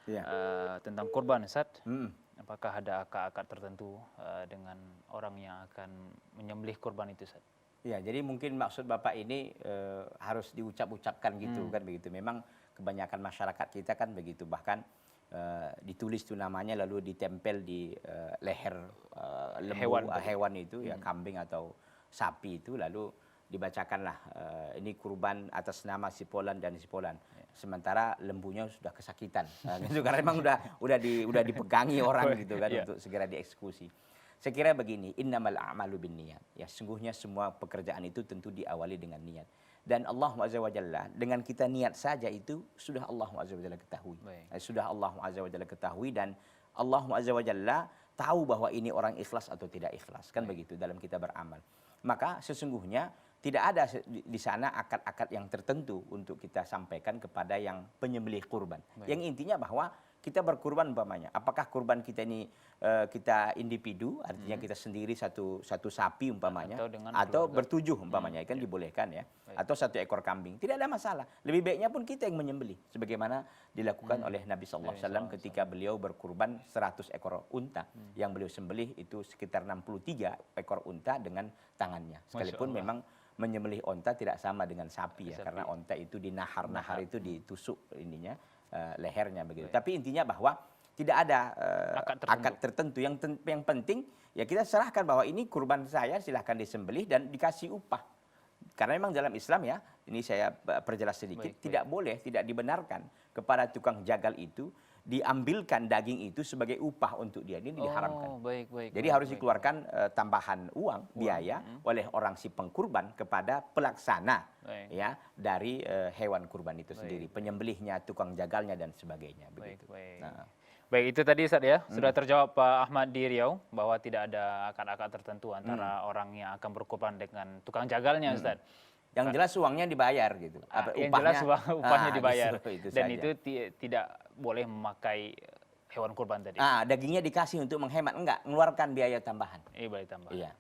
Iya. tentang kurban, Ustaz. Mm. Apakah ada akad-akad tertentu dengan orang yang akan menyembelih kurban itu, Ustaz? Ya, jadi mungkin maksud Bapak ini harus diucap-ucapkan gitu kan begitu. Memang kebanyakan masyarakat kita kan begitu. Bahkan ditulis tuh namanya lalu ditempel di leher lembu hewan itu ya, kambing atau sapi itu, lalu dibacakanlah ini kurban atas nama si Polan dan si Polan. Sementara lembunya sudah kesakitan. Gitu, karena memang udah dipegangi orang gitu kan untuk segera dieksekusi. Saya kira begini, innamal a'malu binniyat. Ya, sungguhnya semua pekerjaan itu tentu diawali dengan niat. Dan Allah Azza wa Jalla, dengan kita niat saja itu sudah Allah Azza wa Jalla ketahui. Sudah Allah Azza wa Jalla ketahui, dan Allah Azza wa Jalla tahu bahwa ini orang ikhlas atau tidak ikhlas. Kan begitu dalam kita beramal. Maka sesungguhnya tidak ada di sana akad-akad yang tertentu untuk kita sampaikan kepada yang penyembelih kurban. Yang intinya bahwa kita berkurban umpamanya. Apakah kurban kita ini kita individu, artinya kita sendiri satu sapi umpamanya, atau bertujuh umpamanya, kan dibolehkan ya. Atau satu ekor kambing, tidak ada masalah. Lebih baiknya pun kita yang menyembelih, sebagaimana dilakukan oleh Nabi SAW ketika beliau berkurban 100 ekor unta. Yang beliau sembelih itu sekitar 63 ekor unta dengan tangannya. Sekalipun memang menyembelih unta tidak sama dengan sapi ya, karena unta itu dinahar itu ditusuk ininya, lehernya begitu. Tapi intinya bahwa tidak ada akad tertentu. Yang penting ya kita serahkan bahwa ini kurban saya, silahkan disembelih dan dikasih upah. Karena memang dalam Islam ya, ini saya perjelas sedikit, tidak boleh, tidak dibenarkan kepada tukang jagal itu diambilkan daging itu sebagai upah untuk dia. Ini diharamkan. Jadi harus dikeluarkan tambahan uang, biaya oleh orang si pengkurban kepada pelaksana ya dari hewan kurban itu sendiri, penyembelihnya, tukang jagalnya dan sebagainya. Begitu. Baik, itu tadi Ustaz ya, sudah terjawab Pak Ahmad di Riau bahwa tidak ada akad-akad tertentu antara orang yang akan berkurban dengan tukang jagalnya, Ustaz. Yang jelas uangnya dibayar gitu. Yang jelas upahnya dibayar. Dan itu tidak boleh memakai hewan kurban tadi. Dagingnya dikasih untuk menghemat, enggak, mengeluarkan biaya tambahan. Biaya tambahan. Iya.